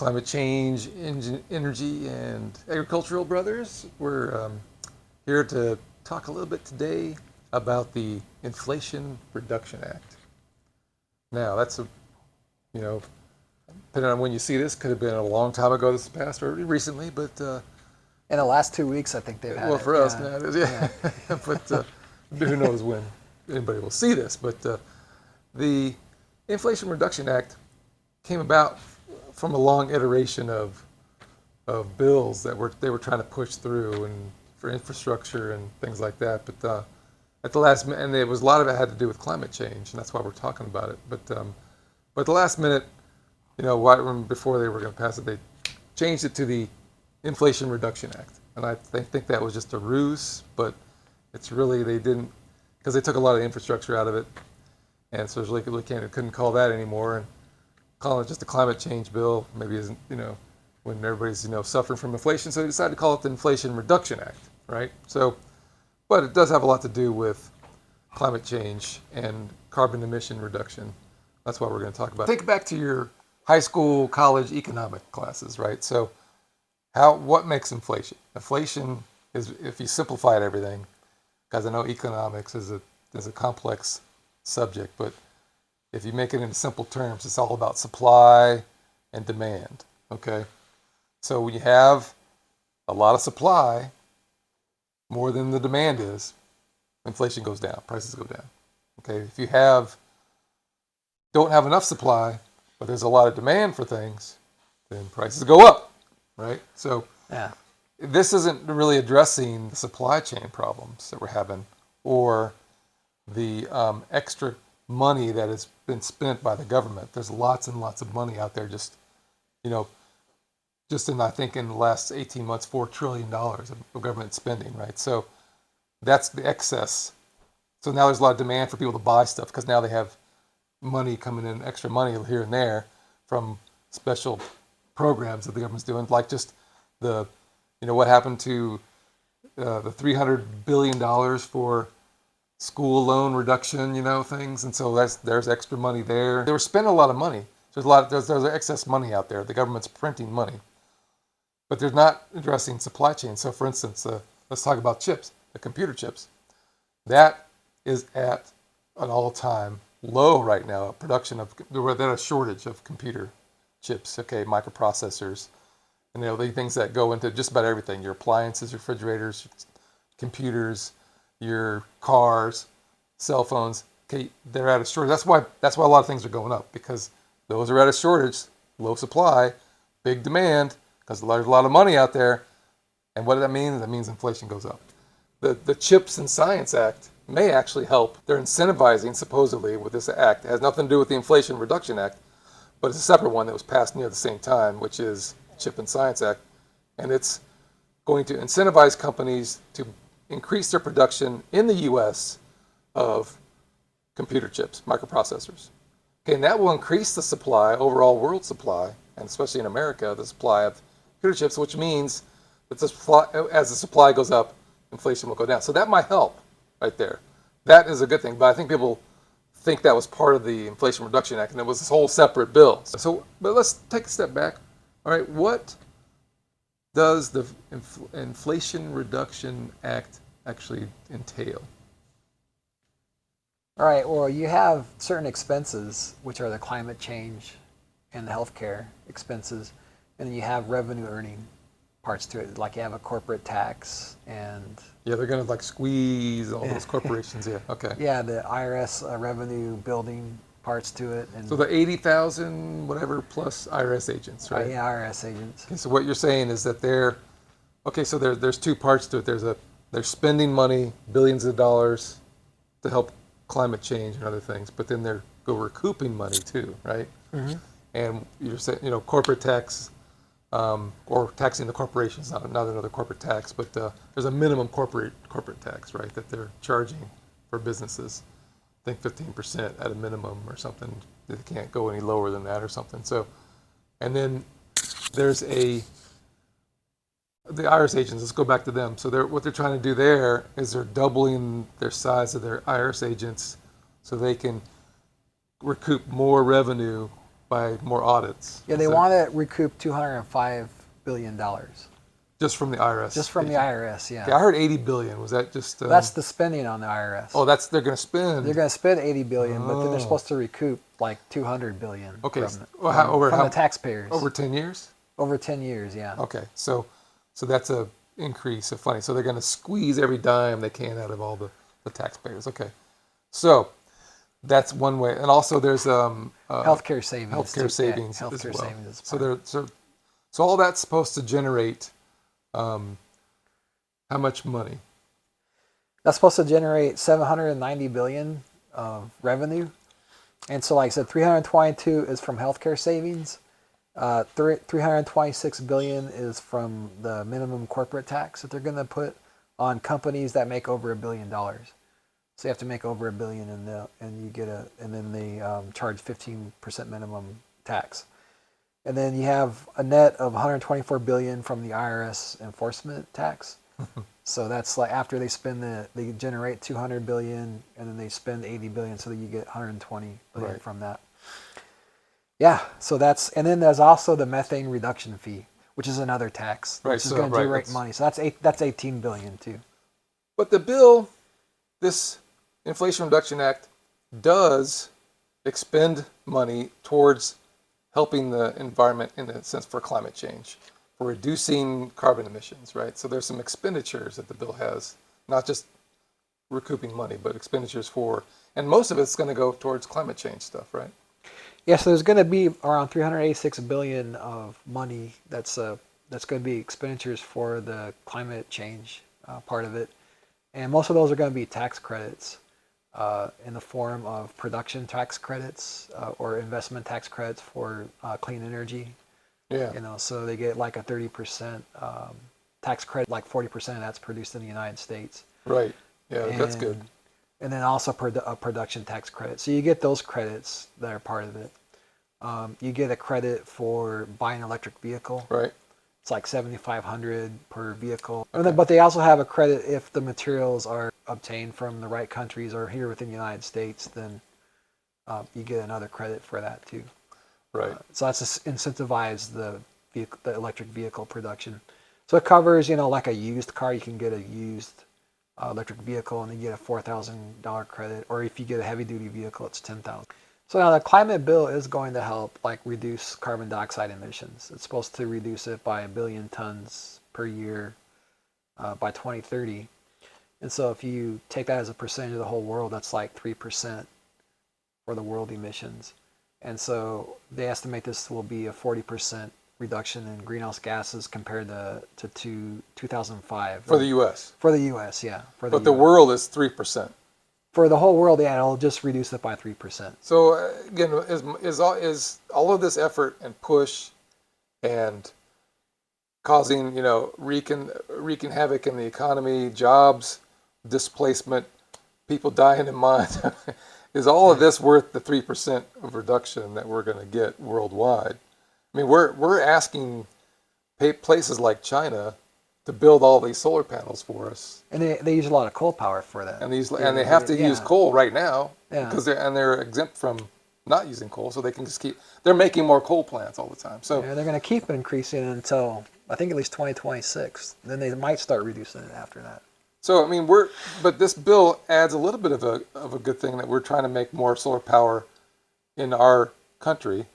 climate change, energy, and agricultural brothers. We're here to talk a little bit today about the Inflation Reduction Act. Now, that's you know, depending on when you see this, could have been a long time ago this past or recently, but in the last 2 weeks, I think they've had well, it. for us now, it is, yeah. But who knows when anybody will see this? But the Inflation Reduction Act came about from a long iteration of bills that they were trying to push through and for infrastructure and things like that. But at the last minute, and there was a lot of it had to do with climate change, and that's why we're talking about it. But the last minute, right before they were going to pass it, they changed it to the Inflation Reduction Act, and I think that was just a ruse. But it's really they didn't, because they took a lot of infrastructure out of it, and so they couldn't call that anymore. And calling it just a climate change bill maybe isn't, when everybody's, suffering from inflation. So they decided to call it the Inflation Reduction Act, right? So, but it does have a lot to do with climate change and carbon emission reduction. That's what we're going to talk about. Think back to your high school, college economic classes, right? So what makes inflation? Inflation is, if you simplified everything, because I know economics is a complex subject, but if you make it in simple terms, it's all about supply and demand, okay? So when you have a lot of supply, more than the demand is, inflation goes down, prices go down, okay? If you don't have enough supply, but there's a lot of demand for things, then prices go up, right? So Yeah. this isn't really addressing the supply chain problems that we're having or the extra money that has been spent by the government. There's lots and lots of money out there just in, I think in the last 18 months, $4 trillion of government spending, right? So that's the excess. So now there's a lot of demand for people to buy stuff because now they have money coming in, extra money here and there from special programs that the government's doing, like just what happened to the $300 billion for school loan reduction, things, and so there's extra money there. They were spending a lot of money. There's excess money out there. The government's printing money, but they're not addressing supply chain. So, for instance, let's talk about chips, the computer chips. That is at an all-time low right now. There's a shortage of computer chips. Okay, microprocessors, and the things that go into just about everything: your appliances, refrigerators, computers, your cars, cell phones. Okay, they're at a shortage. That's why a lot of things are going up, because those are at a shortage, low supply, big demand, because there's a lot of money out there. And what does that mean? That means inflation goes up. The Chips and Science Act may actually help. They're incentivizing, supposedly, with this act. It has nothing to do with the Inflation Reduction Act, but it's a separate one that was passed near the same time, which is Chip and Science Act. And it's going to incentivize companies to increase their production in the U.S. of computer chips, microprocessors. Okay, and that will increase the supply, overall world supply, and especially in America, the supply of computer chips, which means that as the supply goes up, inflation will go down. So that might help right there. That is a good thing, but I think people think that was part of the Inflation Reduction Act, and it was this whole separate bill. But let's take a step back. All right, what does the Inflation Reduction Act actually entail? All right. Well, you have certain expenses, which are the climate change and the healthcare expenses, and then you have revenue earning parts to it. Like you have a corporate tax and they're going to squeeze all those corporations. Yeah. Okay. Yeah, the IRS revenue building parts to it. And so the 80,000 whatever plus IRS agents, right? Yeah, IRS agents. Okay, so what you're saying is that there's two parts to it. They're spending money, billions of dollars, to help climate change and other things, but then they're recouping money too, right? Mm-hmm. And you're saying, corporate tax, or taxing the corporations, not another corporate tax, but there's a minimum corporate tax, right, that they're charging for businesses. I think 15% at a minimum or something. They can't go any lower than that or something. So, and then there's the IRS agents. Let's go back to them. So what they're trying to do there is they're doubling their size of their IRS agents so they can recoup more revenue by more audits. Yeah, they So want to recoup $205 billion just from the IRS. just from the agent. IRS. Yeah, Okay, I heard 80 billion. Was that just? that's the spending on the IRS. Oh, that's they're going to spend. They're going to spend 80 billion, but then they're Oh. supposed to recoup like 200 billion Okay, from, well, how, over from how, the taxpayers over 10 years? over 10 years. Yeah. Okay, so that's a increase of funding. So they're going to squeeze every dime they can out of all the taxpayers. Okay, so that's one way, and also there's Healthcare savings. healthcare savings Yeah, as healthcare well. savings is So part. so all that's supposed to generate how much money? That's supposed to generate 790 billion of revenue. And so, like I said, 322 is from healthcare savings. 326 billion is from the minimum corporate tax that they're going to put on companies that make over $1 billion. So you have to make over $1 billion, and you get and then they charge 15% minimum tax. And then you have a net of 124 billion from the IRS enforcement tax. So that's like after they they generate 200 billion, and then they spend 80 billion, so that you get 120 billion Right. from that. Yeah, so and then there's also the methane reduction fee, which is another tax, Right, which is so, going to right, generate that's- money. So that's 18 billion too. But the bill, this Inflation Reduction Act, does expend money towards helping the environment in a sense for climate change, for reducing carbon emissions, right? So there's some expenditures that the bill has, not just recouping money, but expenditures for, and most of it's going to go towards climate change stuff, right? Yeah, so there's going to be around 386 billion of money that's going to be expenditures for the climate change part of it, and most of those are going to be tax credits in the form of production tax credits or investment tax credits for clean energy. Yeah. So they get like a 30% tax credit, like 40% of that's produced in the United States. Right. Yeah, that's good. And then also a production tax credit. So you get those credits that are part of it. You get a credit for buying an electric vehicle. Right. It's like $7,500 per vehicle. Okay. But they also have a credit if the materials are obtained from the right countries or here within the United States, then you get another credit for that too. Right. So that's to incentivize the electric vehicle production. So it covers, like a used car, you can get a used electric vehicle and you get a $4,000 credit, or if you get a heavy duty vehicle, it's $10,000. So now the climate bill is going to help reduce carbon dioxide emissions. It's supposed to reduce it by 1 billion tons per year by 2030. And so if you take that as a percentage of the whole world, that's like 3% for the world emissions. And so they estimate this will be a 40% reduction in greenhouse gases compared to 2005. For the U.S. For the U.S., yeah. But the world is 3%. For the whole world, yeah, it'll just reduce it by 3%. So again, is all of this effort and push and causing wreaking havoc in the economy, jobs, displacement, people dying in mine, is all of this worth the 3% of reduction that we're going to get worldwide? I mean, we're asking places like China to build all these solar panels for us, And they use a lot of coal power for that. and they have to use coal right now Yeah. because they're exempt from not using coal, so they can just they're making more coal plants all the time. So Yeah, they're going to keep increasing until I think at least 2026. Then they might start reducing it after that. So I mean, but this bill adds a little bit of a good thing, that we're trying to make more solar power in our country,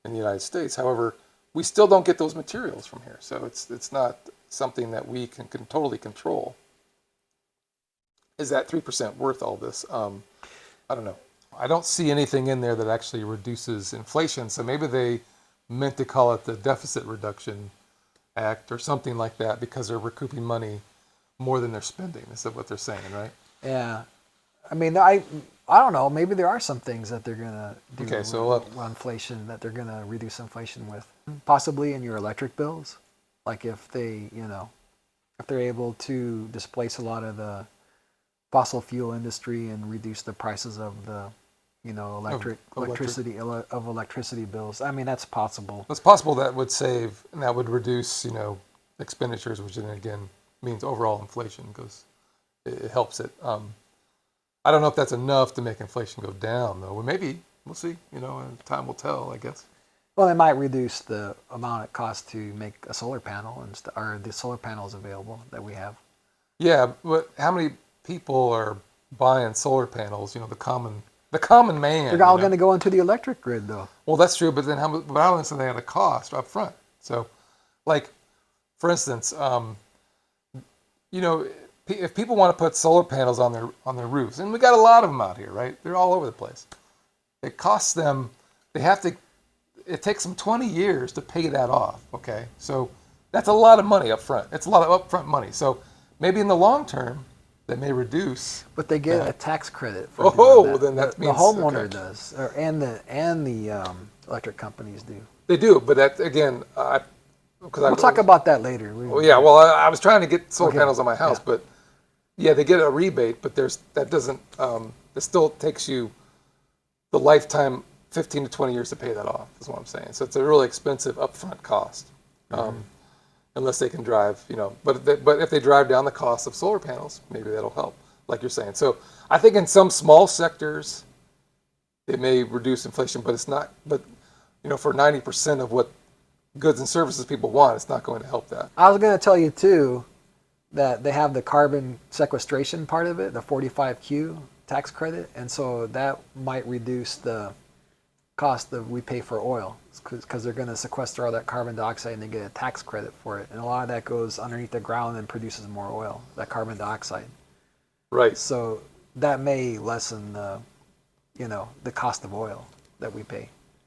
in the United States. However, we still don't get those materials from here, so it's not something that we can totally control. Is that 3% worth all this? I don't know. I don't see anything in there that actually reduces inflation. So maybe they meant to call it the Deficit Reduction Act or something like that, because they're recouping money more than they're spending. Is that what they're saying, right? Yeah. I mean, I don't know. Maybe there are some things that they're going to do Okay, so with inflation, that they're going to reduce inflation with. Possibly in your electric bills. Like if they're able to displace a lot of the fossil fuel industry and reduce the prices of the, electricity bills. I mean, that's possible. It's possible that would save, and that would reduce, expenditures, which then again means overall inflation, because it helps it. I don't know if that's enough to make inflation go down, though. Well, maybe we'll see. Time will tell, I guess. Well, it might reduce the amount it costs to make a solar panel or the solar panels available that we have. Yeah, but how many people are buying solar panels? The common man. They're all going to go into the electric grid, though. Well, that's true, but then how much? But I don't think they have the cost up front. So, like, for instance, if people want to put solar panels on their roofs, and we got a lot of them out here, right? They're all over the place. It costs them. They have to. It takes them 20 years to pay that off. Okay, so that's a lot of money up front. It's a lot of upfront money. So maybe in the long term, that may reduce. But they get that. a tax credit for Oh, doing that. then that The means homeowner okay. does, and the electric companies do. They do, but that again, because We'll talk about that later. Oh yeah, well, I was trying to get solar Okay. panels on my house, Yeah. but yeah, they get a rebate, but that doesn't. It still takes you the lifetime, 15 to 20 years to pay that off. Is what I'm saying. So it's a really expensive upfront cost, unless they can drive. But if they drive down the cost of solar panels, maybe that'll help, like you're saying. So I think in some small sectors, it may reduce inflation, but it's not. But for 90% of what goods and services people want, it's not going to help that. I was going to tell you too that they have the carbon sequestration part of it, the 45Q tax credit, and so that might reduce the cost that we pay for oil because they're going to sequester all that carbon dioxide and they get a tax credit for it, and a lot of that goes underneath the ground and produces more oil, that carbon dioxide. Right. So that may lessen the cost of oil that we pay.